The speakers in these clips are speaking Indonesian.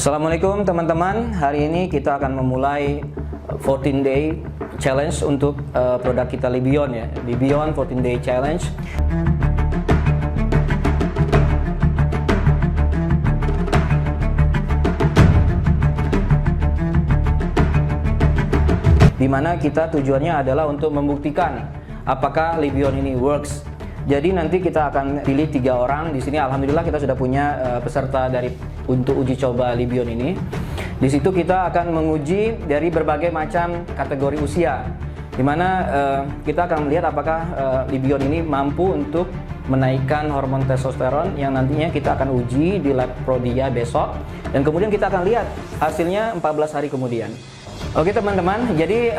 Assalamualaikum teman-teman, hari ini kita akan memulai 14 day challenge untuk produk kita Libion ya, Libion 14 day challenge. Dimana kita tujuannya adalah untuk membuktikan apakah Libion ini works. Jadi nanti kita akan pilih 3 orang. Di sini alhamdulillah kita sudah punya peserta untuk uji coba Libion ini. Di situ kita akan menguji dari berbagai macam kategori usia, dimana kita akan melihat apakah Libion ini mampu untuk menaikkan hormon testosteron yang nantinya kita akan uji di lab Prodia besok, dan kemudian kita akan lihat hasilnya 14 hari kemudian. Oke teman-teman, jadi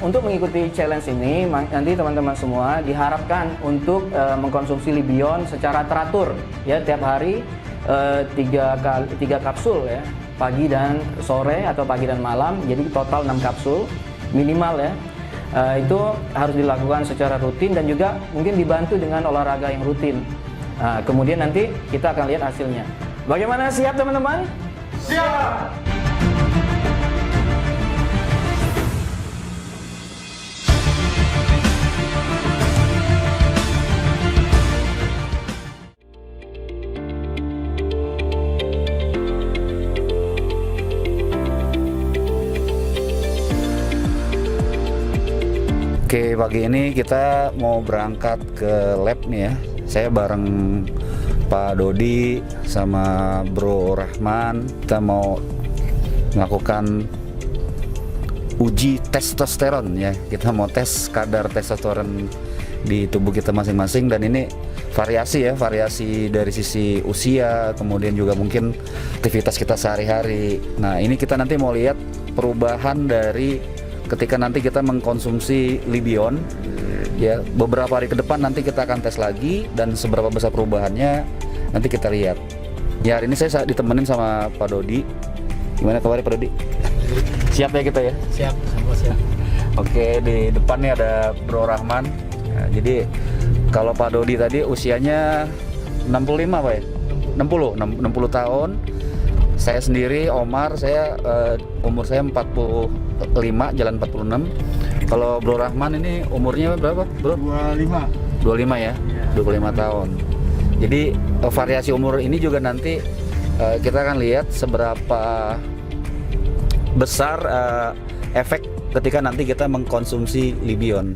untuk mengikuti challenge ini nanti teman-teman semua diharapkan untuk mengkonsumsi Libion secara teratur ya, tiap hari 3 kapsul ya, pagi dan sore atau pagi dan malam, jadi total 6 kapsul minimal ya. Itu harus dilakukan secara rutin dan juga mungkin dibantu dengan olahraga yang rutin. Kemudian nanti kita akan lihat hasilnya. Bagaimana, siap teman-teman? Siap! Oke, pagi ini kita mau berangkat ke lab nih ya. Saya bareng Pak Dodi sama Bro Rahman. Kita mau melakukan uji testosteron ya. Kita mau tes kadar testosteron di tubuh kita masing-masing, dan ini variasi ya, variasi dari sisi usia, kemudian juga mungkin aktivitas kita sehari-hari. Nah, ini kita nanti mau lihat perubahan dari ketika nanti kita mengkonsumsi Libion ya, beberapa hari ke depan nanti kita akan tes lagi, dan seberapa besar perubahannya nanti kita lihat. Ya, hari ini saya ditemenin sama Pak Dodi. Gimana kabarnya Pak Dodi? Siap ya kita ya? Siap, sama siap. Oke, di depan nih ada Bro Rahman. Nah, jadi kalau Pak Dodi tadi usianya 65 Pak ya? 60 tahun. Saya sendiri Omar, umur saya 45 jalan 46. Kalau Bro Rahman ini umurnya berapa, Bro? 25 ya, 25 tahun. Jadi variasi umur ini juga nanti kita akan lihat seberapa besar efek ketika nanti kita mengkonsumsi Libion.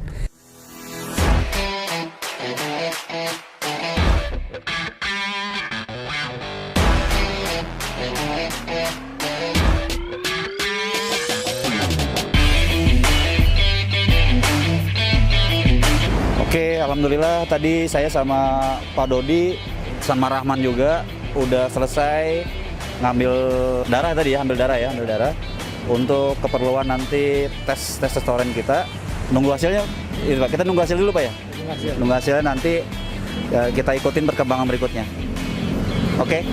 Oke, alhamdulillah tadi saya sama Pak Dodi sama Rahman juga udah selesai ngambil darah tadi ya, ambil darah untuk keperluan nanti tes testosteron kita. Nunggu hasilnya, Pak. Kita nunggu hasil dulu Pak ya. Nunggu hasilnya nanti kita ikutin perkembangan berikutnya. Oke.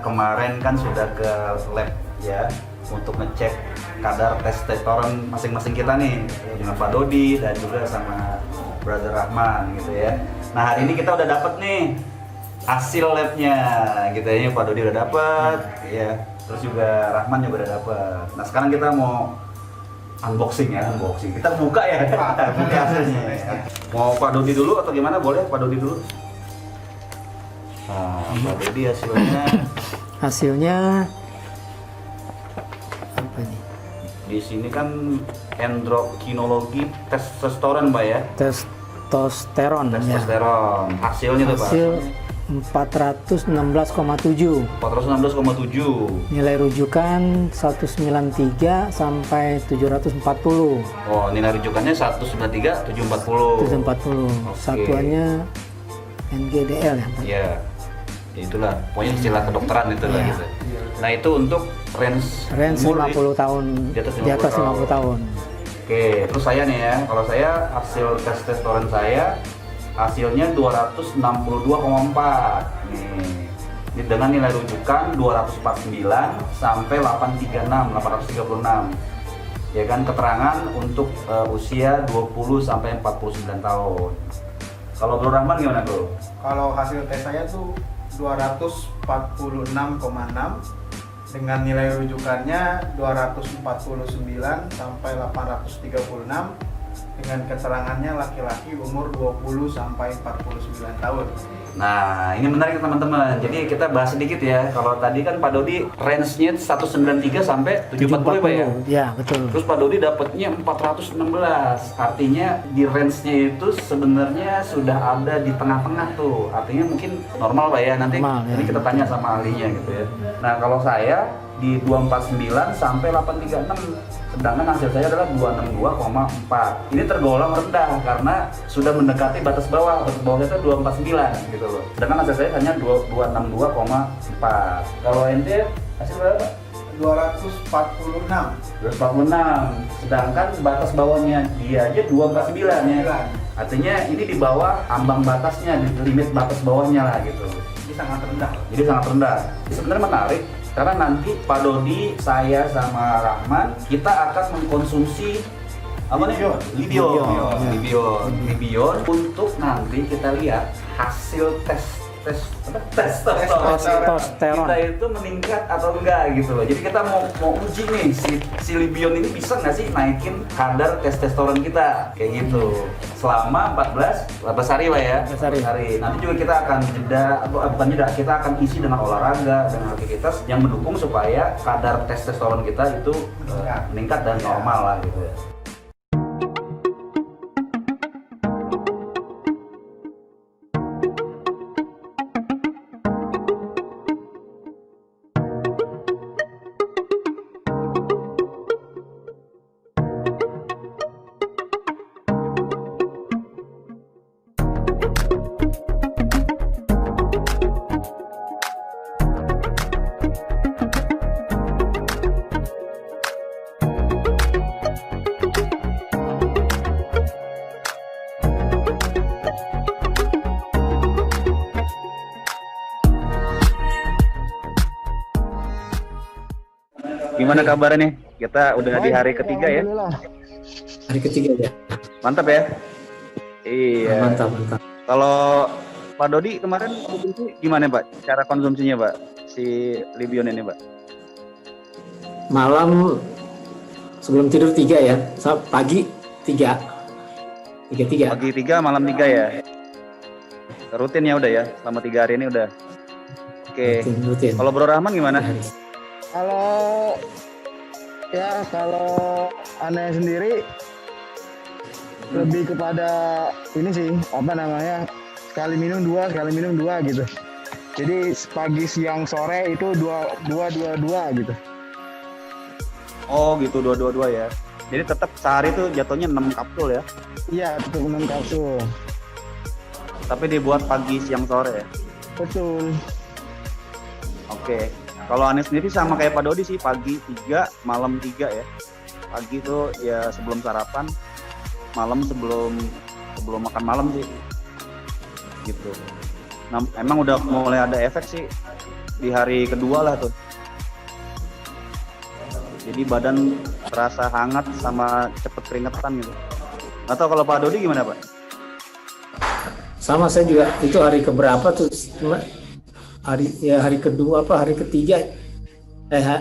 Kemarin kan sudah ke lab ya untuk ngecek kadar testosteron masing-masing kita nih dengan Pak Dodi dan juga sama Brother Rahman gitu ya. Nah, hari ini kita udah dapet nih hasil labnya gitu ya. Pak Dodi udah dapet ya, terus juga Rahman juga udah dapet. Nah, sekarang kita mau unboxing. Kita buka ya, buka hasilnya ya. Mau Pak Dodi dulu atau gimana? Boleh Pak Dodi dulu. Nah, Pak Dodi Hasilnya apa nih? Di sini kan endokrinologi testosteron Pak ya? Testosteron. Hasilnya tuh Pak? Hasil 416,7. 416,7. Nilai rujukan 193 sampai 740. Oh, nilai rujukannya 193 740. 740. Oke. Satuannya NGDL ya Pak? Iya. Itulah pokoknya istilah kedokteran itu lah Iya. gitu. Nah, itu untuk range 50 tahun, di atas 50 tahun. Oke, terus saya nih ya, kalau saya hasil tes testosteron saya hasilnya 262,4 nih. dengan nilai rujukan 249 sampai 836. Ya kan, keterangan untuk usia 20 sampai 49 tahun. Kalau Bro Rahman gimana, Bro? Kalau hasil tes saya tuh 246,6 dengan nilai rujukannya 249 sampai 836 dengan keterangannya laki-laki umur 20 sampai 49 tahun. Nah, ini menarik teman-teman. Jadi kita bahas sedikit ya. Kalau tadi kan Pak Dodi range-nya 193 sampai 740 Pak ya? Ya, betul. Terus Pak Dodi dapatnya 416. Artinya di range-nya itu sebenarnya sudah ada di tengah-tengah tuh. Artinya mungkin normal Pak ya. Nanti Normal, ya. ini kita tanya sama ahlinya gitu ya. Nah, kalau saya di 249 sampai 836. Sedangkan hasil saya adalah 262,4. Ini tergolong rendah karena sudah mendekati batas bawah. Batas bawahnya itu 249 gitu loh. Sedangkan hasil saya hanya 262,4. Kalau ente hasil berapa? 246. 246. Sedangkan batas bawahnya dia aja 249 ya. Artinya ini di bawah ambang batasnya, di limit batas bawahnya lah gitu. Jadi sangat rendah. Jadi sangat rendah. Sebenarnya menarik karena nanti Pak Dodi, saya sama Rahman kita akan mengkonsumsi apa nih? Libion untuk nanti kita lihat hasil tes testosteron. kita itu meningkat atau enggak gitu loh. Jadi kita mau uji nih si Libion ini bisa nggak sih naikin kadar testosteron kita kayak gitu selama 14 hari lah ya. 14 hari. Nanti juga kita akan bukan jeda, kita akan isi dengan olahraga dan aktivitas yang mendukung supaya kadar testosteron kita itu meningkat dan normal lah gitu ya. Gimana kabarnya nih? Kita udah di hari ketiga ya? Hari ketiga ya. Mantap ya? Iya. Mantap. Kalau Pak Dodi kemarin konsumsi gimana Pak? Cara konsumsinya Pak? Si Libion ini Pak? Malam sebelum tidur 3 ya. Pagi 3. 3. Pagi 3, malam 3 ya? Rutin ya udah ya? Selama 3 hari ini udah? Oke. Rutin. Kalau Bro Rahman gimana? Kalau aneh sendiri lebih kepada ini sih, sekali minum dua gitu. Jadi pagi, siang, sore itu dua gitu. Oh gitu, 2 ya? Jadi tetap sehari tuh jatuhnya 6 kapsul ya? Iya, tetap 6 kapsul. Tapi dibuat pagi, siang, sore ya? Betul. Oke. Kalau Aneh sendiri sama kayak Pak Dodi sih, pagi 3, malam 3 ya. Pagi tuh ya sebelum sarapan, malam sebelum makan malam sih. Gitu. Nah, emang udah mulai ada efek sih di hari kedua lah tuh. Jadi badan terasa hangat sama cepet keringetan gitu. Nggak tahu kalau Pak Dodi gimana Pak? Sama saya juga, itu hari keberapa tuh? Hari kedua hari ketiga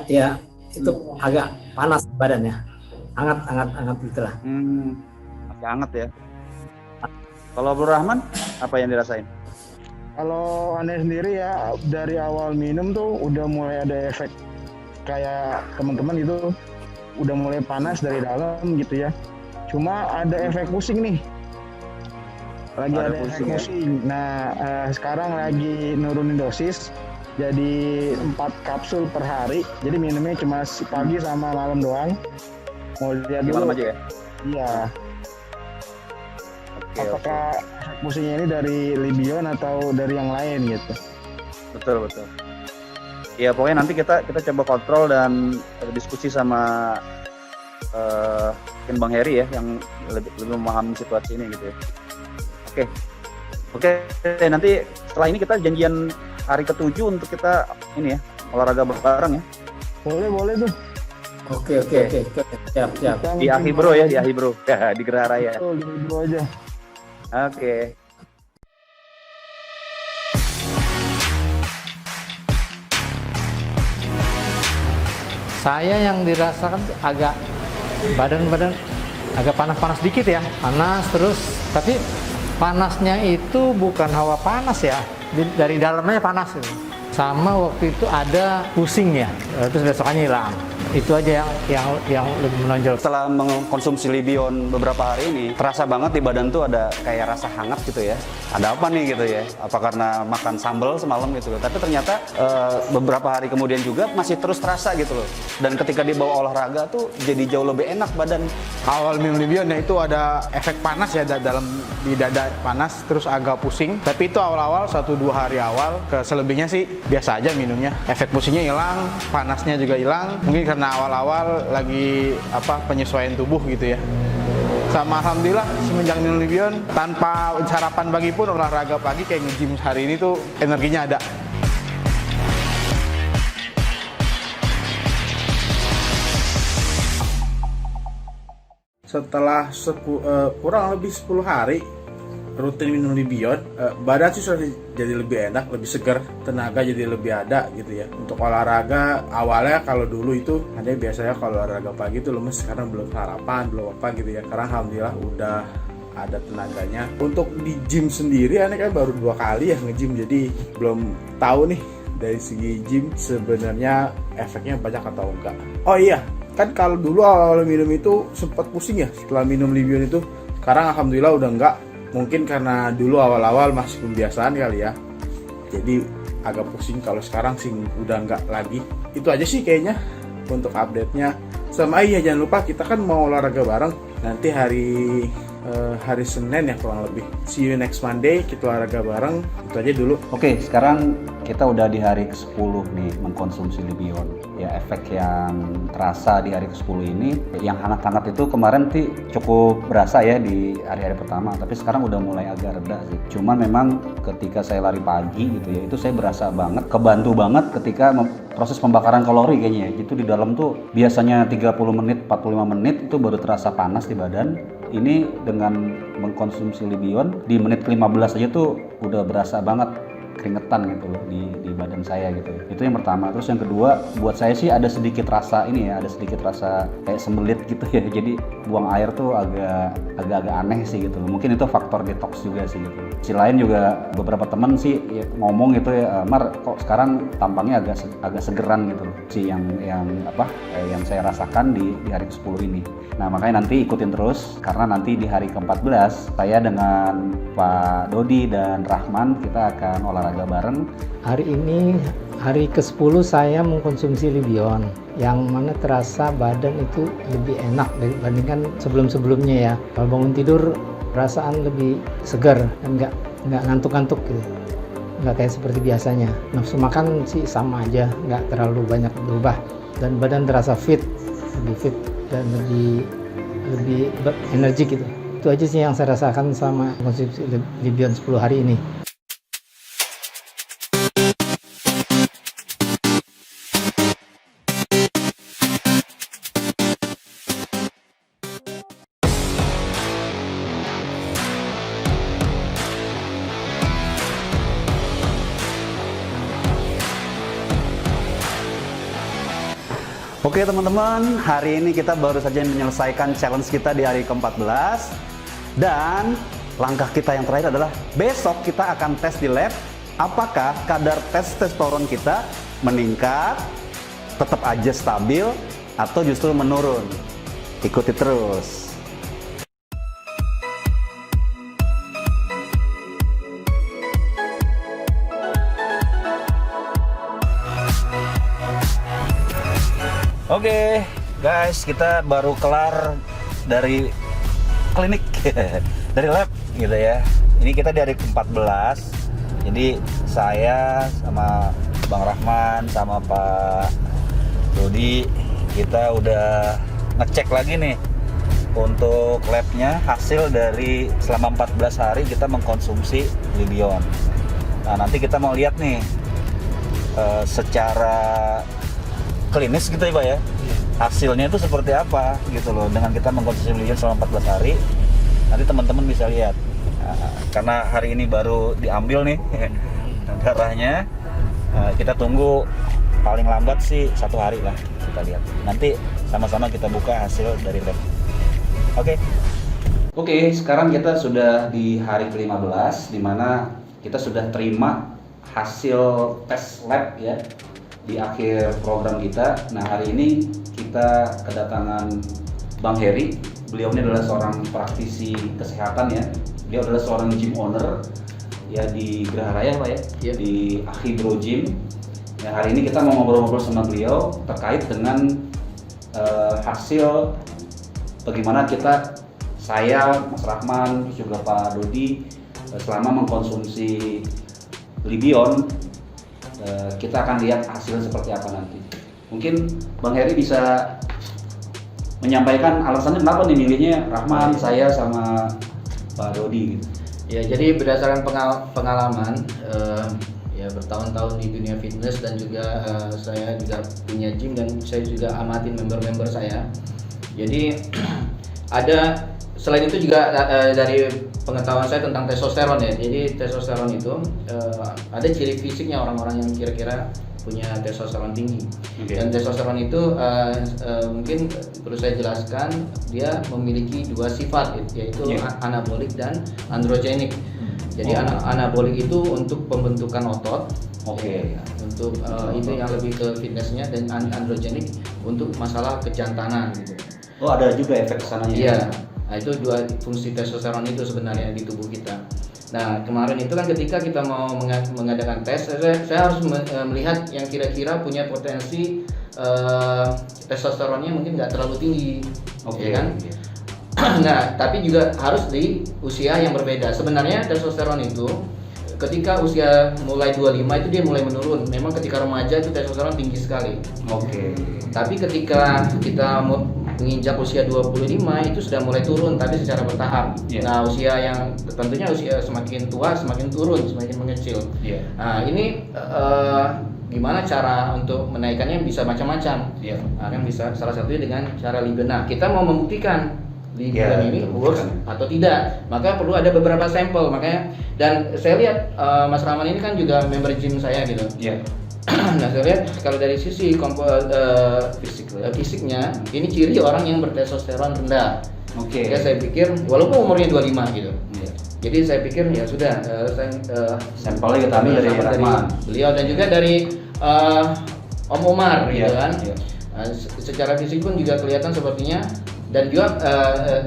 ya itu agak panas badannya, hangat gitulah. Masih hangat ya. Kalau Bro Rahman apa yang dirasain? Kalau Aneh sendiri ya dari awal minum tuh udah mulai ada efek kayak teman-teman itu udah mulai panas dari dalam gitu ya. Cuma ada efek pusing nih. Lagi ada efek pusing. Nah, sekarang lagi nurunin dosis jadi 4 kapsul per hari. Jadi minumnya cuma pagi sama malam doang. Mau lihat dulu. Malam aja ya? Iya. Apakah efek pusingnya ini dari Libion atau dari yang lain gitu? Betul. Ya pokoknya nanti kita coba kontrol dan diskusi sama mungkin Bang Heri ya yang lebih memahami situasi ini gitu ya. Oke, nanti setelah ini kita janjian hari ke-7 untuk kita ini ya, olahraga bareng ya. Boleh tuh. Oke. Siap. Di Ahibro ya, di Ahibro. Ya, di Geraha Raya. Betul, di Bro aja. Oke. Saya yang dirasakan agak badan agak panas-panas dikit ya. Panas terus, tapi panasnya itu bukan hawa panas ya. Dari dalamnya panas gitu. Sama waktu itu ada pusing ya, terus besokannya hilang. Itu aja yang lebih menonjol. Setelah mengkonsumsi Libion beberapa hari ini, terasa banget di badan tuh ada kayak rasa hangat gitu ya. Ada apa nih gitu ya? Apa karena makan sambal semalam gitu loh. Tapi ternyata beberapa hari kemudian juga masih terus terasa gitu loh. Dan ketika dibawa olahraga tuh jadi jauh lebih enak badan. Awal minum Libion ya itu ada efek panas ya di dada panas, terus agak pusing. Tapi itu awal-awal 1-2 hari awal. Selebihnya sih biasa aja minumnya. Efek pusingnya hilang, panasnya juga hilang. Mungkin karena awal-awal lagi penyesuaian tubuh gitu ya. Sama alhamdulillah semenjak minum Libion tanpa sarapan pagi pun olahraga pagi kayak nge-gym hari ini tuh energinya ada. Setelah kurang lebih 10 hari rutin minum Libion, badan sih sudah jadi lebih enak, lebih segar, tenaga jadi lebih ada gitu ya. Untuk olahraga awalnya kalau dulu itu ada biasanya kalau olahraga pagi itu lemes karena belum sarapan, belum apa gitu ya. Sekarang alhamdulillah udah ada tenaganya. Untuk di gym sendiri aneh kan baru 2 kali ya nge-gym, jadi belum tahu nih dari segi gym sebenarnya efeknya banyak atau enggak. Oh iya, kan kalau dulu awal minum itu sempat pusing ya setelah minum Libion itu. Sekarang alhamdulillah udah enggak. Mungkin karena dulu awal-awal masih pembiasaan kali ya, jadi agak pusing. Kalau sekarang sih udah enggak lagi. Itu aja sih kayaknya untuk update-nya. Sama iya jangan lupa kita kan mau olahraga bareng nanti hari Senin ya kurang lebih. See you next Monday, kita olahraga bareng. Itu aja dulu. Oke, sekarang kita udah di hari ke-10 nih mengkonsumsi Libion. Ya, efek yang terasa di hari ke-10 ini, yang hangat-hangat itu kemarin sih cukup berasa ya di hari-hari pertama, tapi sekarang udah mulai agak reda sih. Cuman memang ketika saya lari pagi gitu ya, itu saya berasa banget, kebantu banget ketika proses pembakaran kalori kayaknya ya. Itu di dalam tuh biasanya 30 menit, 45 menit itu baru terasa panas di badan. Ini dengan mengkonsumsi Libion di menit 15 aja tuh udah berasa banget keringetan gitu loh di badan saya gitu. Itu yang pertama. Terus yang kedua, buat saya sih ada sedikit rasa ini ya, ada sedikit rasa kayak sembelit gitu ya. Jadi buang air tuh agak aneh sih gitu. Mungkin itu faktor detox juga sih gitu. Sisi lain juga beberapa teman sih ya, ngomong gitu ya, Mar kok sekarang tampangnya agak segeran gitu loh. Si yang saya rasakan di hari ke-10 ini. Nah, makanya nanti ikutin terus karena nanti di hari ke-14 saya dengan Pak Dodi dan Rahman kita akan olahraga bareng. Hari ini hari ke-10 saya mengkonsumsi Libion, yang mana terasa badan itu lebih enak dibandingkan sebelum-sebelumnya ya. Kalau bangun tidur perasaan lebih segar dan nggak ngantuk-ngantuk gitu. Nggak kayak seperti biasanya. Nafsu makan sih sama aja, nggak terlalu banyak berubah, dan badan terasa lebih fit dan lebih berenergi gitu. Itu aja sih yang saya rasakan sama konsumsi Libion 10 hari ini. Oke teman-teman, hari ini kita baru saja menyelesaikan challenge kita di hari ke-14. Dan langkah kita yang terakhir adalah besok kita akan tes di lab apakah kadar testosteron kita meningkat, tetap aja stabil, atau justru menurun. Ikuti terus. Oke, guys, kita baru kelar dari klinik, dari lab gitu ya. Ini kita di hari ke-14. Jadi saya sama Bang Rahman sama Pak Dodi kita udah ngecek lagi nih untuk labnya, hasil dari selama 14 hari kita mengkonsumsi Libion. Nah, nanti kita mau lihat nih secara klinis gitu ya Pak ya, hasilnya itu seperti apa gitu loh dengan kita mengkonsumsi Libion selama 14 hari. Nanti teman-teman bisa lihat. Karena hari ini baru diambil nih darahnya, kita tunggu paling lambat sih 1 hari lah kita lihat. Nanti sama-sama kita buka hasil dari lab. Oke, sekarang kita sudah di hari ke-15 di mana kita sudah terima hasil tes lab ya di akhir program kita. Nah, hari ini kita kedatangan Bang Heri. Beliau ini adalah seorang praktisi kesehatan ya. Beliau adalah seorang gym owner ya di Geraha Raya Pak ya, di Hydro Gym. Ya, hari ini kita mau ngobrol-ngobrol sama beliau terkait dengan hasil bagaimana saya, Mas Rahman, juga Pak Dodi selama mengkonsumsi Libion. Kita akan lihat hasilnya seperti apa nanti. Mungkin Bang Heri bisa menyampaikan alasannya kenapa nih milihnya Rahman, saya sama Pak Dodi gitu. Ya, jadi berdasarkan pengalaman ya bertahun-tahun di dunia fitness dan juga saya juga punya gym dan saya juga amatin member-member saya. Jadi ada selain itu juga dari pengetahuan saya tentang testosteron ya. Jadi testosteron itu ada ciri fisiknya orang-orang yang kira-kira punya testosteron tinggi. Dan testosteron itu mungkin perlu saya jelaskan, dia memiliki 2 sifat yaitu anabolik dan androgenik. Jadi anabolik itu untuk pembentukan otot, untuk itu yang lebih ke fitnessnya, dan androgenik untuk masalah kejantanan gitu. Oh, ada juga efek kesananya. Iya. Nah, itu 2 fungsi testosteron itu sebenarnya di tubuh kita. Nah, kemarin itu kan ketika kita mau mengadakan tes, saya harus melihat yang kira-kira punya potensi testosteronnya mungkin nggak terlalu tinggi, ya kan? Nah, tapi juga harus di usia yang berbeda. Sebenarnya testosteron itu ketika usia mulai 25 itu dia mulai menurun. Memang ketika remaja itu testosteron tinggi sekali. Tapi ketika kita menginjak usia 25 itu sudah mulai turun, tapi secara bertahap. Nah, usia yang tentunya usia semakin tua semakin turun, semakin mengecil. Nah, ini gimana cara untuk menaikkannya bisa macam-macam. Nah, kan bisa salah satunya dengan cara Libion. Nah, kita mau membuktikan Libion ini works atau tidak, maka perlu ada beberapa sampel. Makanya, dan saya lihat Mas Rahman ini kan juga member gym saya gitu. Nah, saya lihat kalau dari sisi fisiknya ini ciri orang yang bertestosteron rendah. Ya, saya pikir walaupun umurnya 25 gitu. Jadi saya pikir ya sudah, sampelnya kita ambil dari Rahman, beliau dan juga dari Om Umar gitu kan. Secara fisik pun juga kelihatan sepertinya, dan juga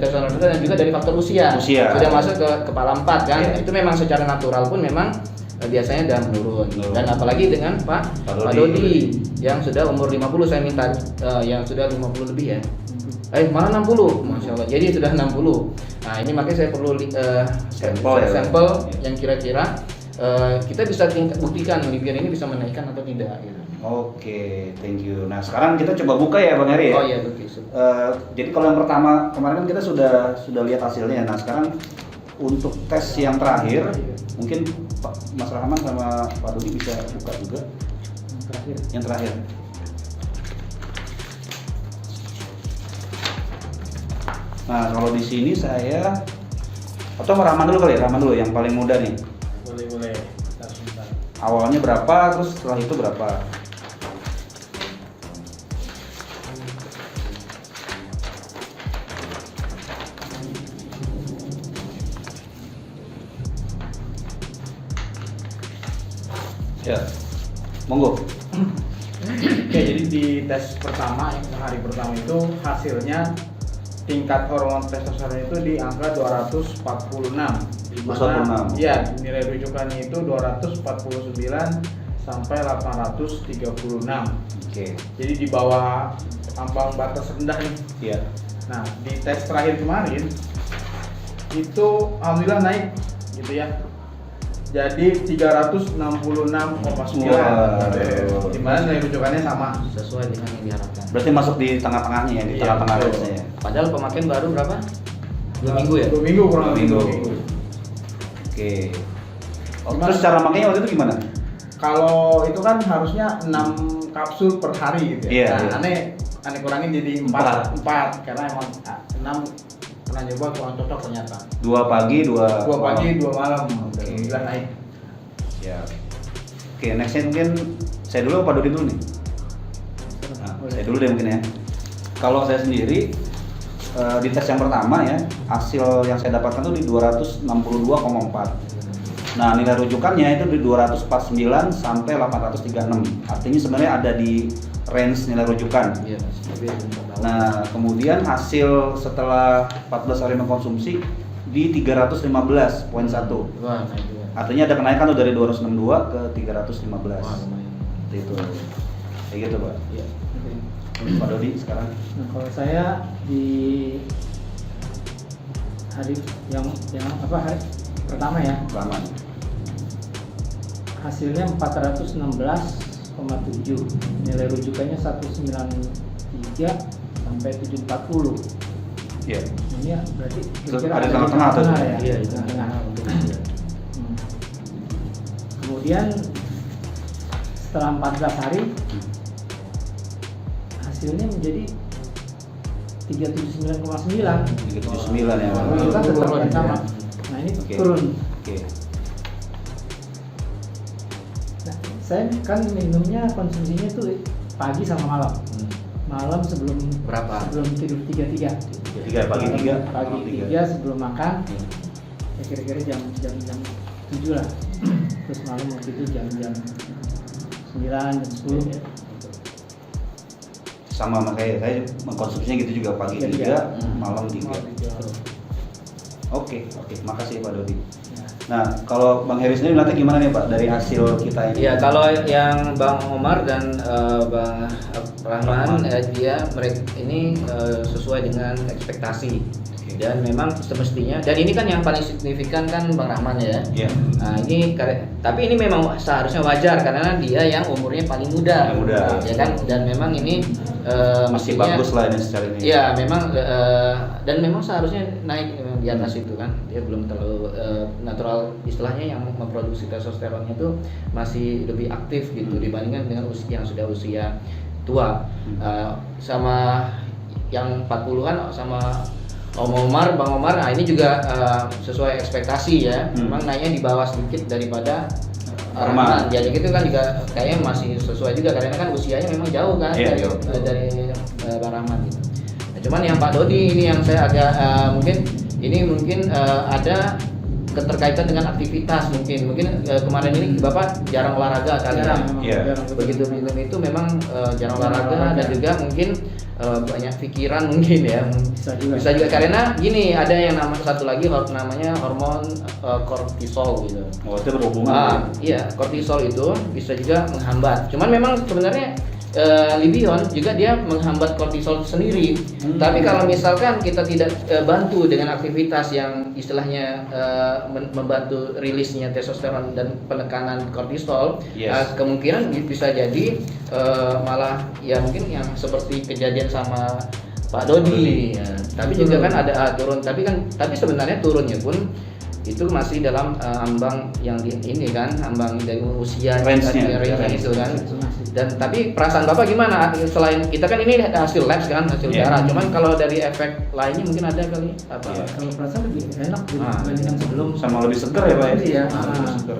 testosteron rendah, dan juga dari faktor usia. Sudah masuk ke kepala 4 kan. Itu memang secara natural pun memang biasanya sudah menurun. Dan apalagi dengan Pak Dodi yang sudah umur 50, saya minta yang sudah 50 lebih ya. Malah 60, Masya Allah. Jadi sudah 60. Nah, ini makanya saya perlu sampel yang kira-kira kita bisa buktikan Libion ini bisa menaikkan atau tidak gitu. Thank you. Nah, sekarang kita coba buka ya Bang Heri ya. Jadi kalau yang pertama kemarin kan kita sudah lihat hasilnya. Nah, sekarang untuk tes yang terakhir, mungkin Mas Rahman sama Pak Dodi bisa buka juga. Yang terakhir. Nah, kalau di sini saya atau Rahman dulu kali ya, Rahman dulu yang paling muda nih. Boleh. Awalnya berapa, terus setelah itu berapa? Ya, monggo. Jadi di tes pertama, yang hari pertama itu hasilnya tingkat hormon testosteron itu di angka 246. Iya, nilai rujukannya itu 249 sampai 836. Jadi di bawah ambang batas rendah nih. Nah, di tes terakhir kemarin itu alhamdulillah naik gitu ya. Jadi 366,9. Di mana nilai rujukannya sama, Sesuai dengan yang diharapkan. Berarti masuk di tengah-tengahnya ya, di tengah-tengah biasanya. Padahal pemakaian baru berapa? 2 minggu ya? 2 minggu kurang lebih. Terus cara makainya waktu itu gimana? Kalau itu kan harusnya 6 kapsul per hari gitu ya. Iya, Nah, aneh kurangin jadi 4 karena emang 6 pernah nyoba kurang cocok ternyata. 2 pagi, 2 2 pagi, 2 malam. Oke. Alhamdulillah naik. Siap. Oke, nextnya mungkin saya dulu Pak Dodi dulu nih. Nah, saya dulu deh mungkin ya. Kalau saya sendiri di tes yang pertama ya, hasil yang saya dapatkan tuh di 262,4. Nah, nilai rujukannya itu di 249 sampai 836. Artinya sebenarnya ada di range nilai rujukan. Iya, Nah, kemudian hasil setelah 14 hari mengkonsumsi di 315,1. Wah, naik juga. Artinya ada kenaikan tuh dari 262 ke 315. Wah, lumayan. Seperti itu. Kayak gitu, Pak. Iya. Pak Dodi sekarang. Nah, kalau saya di hari yang hari pertama ya, Pertama. hasilnya 416,7, nilai rujukannya 193 sampai 740. Iya. Ini ya berarti Ada tengah-tengah tuh. ya. Iya, Di itu. tengah-tengah. Kemudian setelah 14 hari hasilnya menjadi 379,9. 379 ya, Pak. Rujukan tetap yang sama. Nah, ini Oke. turun. Oke. Nah, saya kan minumnya konsumsinya tuh pagi sama malam. Malam sebelum Berapa? Sebelum tidur 3 Pagi 3. Pagi 3 sebelum makan. Ya kira-kira jam 7 lah. Terus malam waktu itu jam 9 jam 10 ya. Sama saya mengkonsumsinya gitu juga, pagi 3, malam 3. Oke, makasih Pak Dodi. Nah, kalau Bang Heri sendiri nanti gimana nih Pak dari hasil kita ini? Ya, kalau yang Bang Omar dan Bang Rahman, mereka ini sesuai dengan ekspektasi. Dan memang semestinya, dan ini kan yang paling signifikan kan Bang Rahman ya. Iya. Nah, tapi ini memang seharusnya wajar karena dia yang umurnya paling muda. Yang muda. Ya kan, dan memang ini Masih mestinya- bagus lah ini secara ini. Iya, memang dan memang seharusnya naik di atas itu kan. Dia belum terlalu natural, istilahnya yang memproduksi testosteronnya itu masih lebih aktif gitu dibandingkan dengan yang sudah usia tua. Sama yang 40-an sama Bang Omar, nah ini juga sesuai ekspektasi ya. Memang naiknya di bawah sedikit daripada Rahman. Jadi gitu kan juga kayaknya masih sesuai juga karena kan usianya memang jauh kan dari Bang Rahman gitu. Nah, cuman yang Pak Dodi ini yang saya agak mungkin ada keterkaitan dengan aktivitas mungkin kemarin ini Bapak jarang olahraga kali ya. Iya. Begitu minum itu memang jarang olahraga dan juga mungkin banyak pikiran mungkin ya. Bisa juga karena gini, ada yang satu lagi namanya hormon kortisol gitu. Oh, itu berhubungan. Iya, kortisol itu bisa juga menghambat. Cuman memang sebenarnya Libion juga dia menghambat kortisol sendiri. Tapi kalau misalkan kita tidak bantu dengan aktivitas yang istilahnya membantu rilisnya testosteron dan penekanan kortisol, kemungkinan bisa jadi malah ya mungkin yang seperti kejadian sama Pak Dodi. Ya. Tapi juga kan ada turun. Tapi sebenarnya turunnya pun itu masih dalam ambang yang ini kan, ambang dari usia range-nya itu kan. Dan tapi perasaan Bapak gimana? Selain kita kan ini hasil labs kan, hasil darah. Cuman kalau dari efek lainnya mungkin ada kali apa? Kalau perasaan lebih enak dibandingkan sebelum. Sama lebih seger ya Pak ya? Iya. Lebih seger.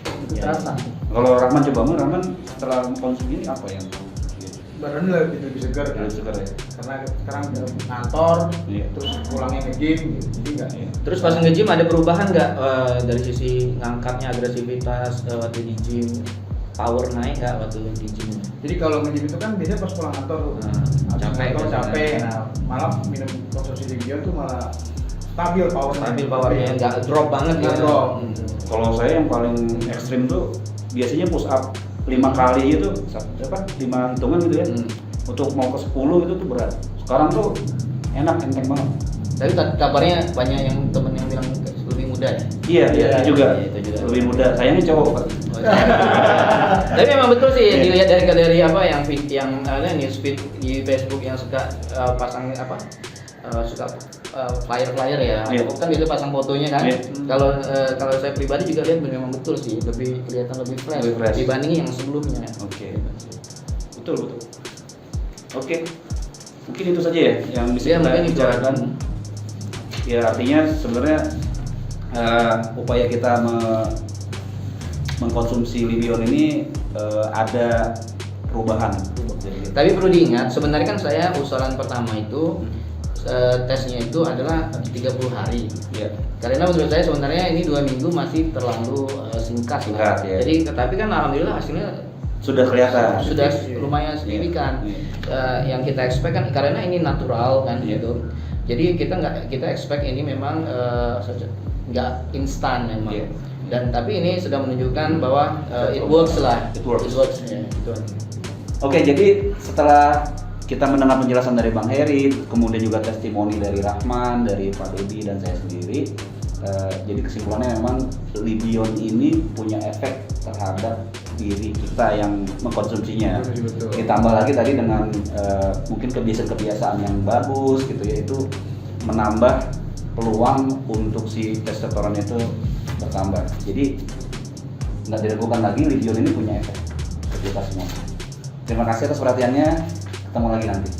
Itu terasa. Kalau Rahman coba Rahman setelah mengkonsumsi ini apa yang Badan lebih segar kan? lebih seger ya? Karena sekarang udah ngantor, Iya. terus pulangnya nge-gym gitu. Jadi enggak Terus pas nge-gym ada perubahan nggak dari sisi ngangkatnya, agresivitas waktu di gym? Power naik nggak waktu di gym? Jadi kalau nge-gym itu kan biasanya pas pulang kantor tuh. Habis Capek kantor kan? capek. Nah, malam minum konsumsi Libion tuh malah stabil powernya. Stabil powernya, nggak drop banget Nggak ya? drop. Kalau saya yang paling ekstrim tuh biasanya push up 5 kali itu 5 hitungan gitu ya. Untuk mau ke 10 itu tuh berat. Sekarang tuh enak, enteng banget. Tapi kabarnya banyak yang temen yang bilang lebih muda ya? Iya, itu juga. Iya, itu juga. Lebih muda. Sayangnya cowok, Pak. Tapi memang betul sih dilihat dari apa yang news feed di Facebook yang suka pasang apa suka flyer ya. Iya. Kan biasa pasang fotonya kan. Iya. Kalau saya pribadi juga lihat memang betul sih, lebih kelihatan lebih fresh, dibanding yang sebelumnya. Oke. Betul. Oke. Mungkin itu saja ya yang bisa Ya, kita mungkin itu. bicarakan. Ya artinya sebenarnya upaya kita mengkonsumsi Libion ini ada perubahan. Tapi perlu diingat, sebenarnya kan saya usulan pertama itu tesnya itu adalah 30 hari. Ya. Karena menurut saya sebenarnya ini 2 minggu masih terlalu singkat. Singkat, ya. Jadi tapi kan alhamdulillah hasilnya Sudah kelihatan. sudah lumayan signifikan. Yang kita expect kan karena ini natural kan Iya. gitu. Jadi kita expect ini memang nggak instan memang. Iya. Dan tapi ini sudah menunjukkan bahwa it works lah. It works. Ya, gitu. Oke, jadi setelah kita mendengar penjelasan dari Bang Heri, kemudian juga testimoni dari Rahman, dari Pak Dodi dan saya sendiri, jadi kesimpulannya memang Libion ini punya efek terhadap diri kita yang mengkonsumsinya. Betul. Ditambah lagi tadi dengan mungkin kebiasaan-kebiasaan yang bagus gitu ya, itu menambah peluang untuk si testosteron itu bertambah. Jadi nggak diragukan lagi Libion ini punya efek untuk kita semua. Terima kasih atas perhatiannya. Ketemu lagi nanti.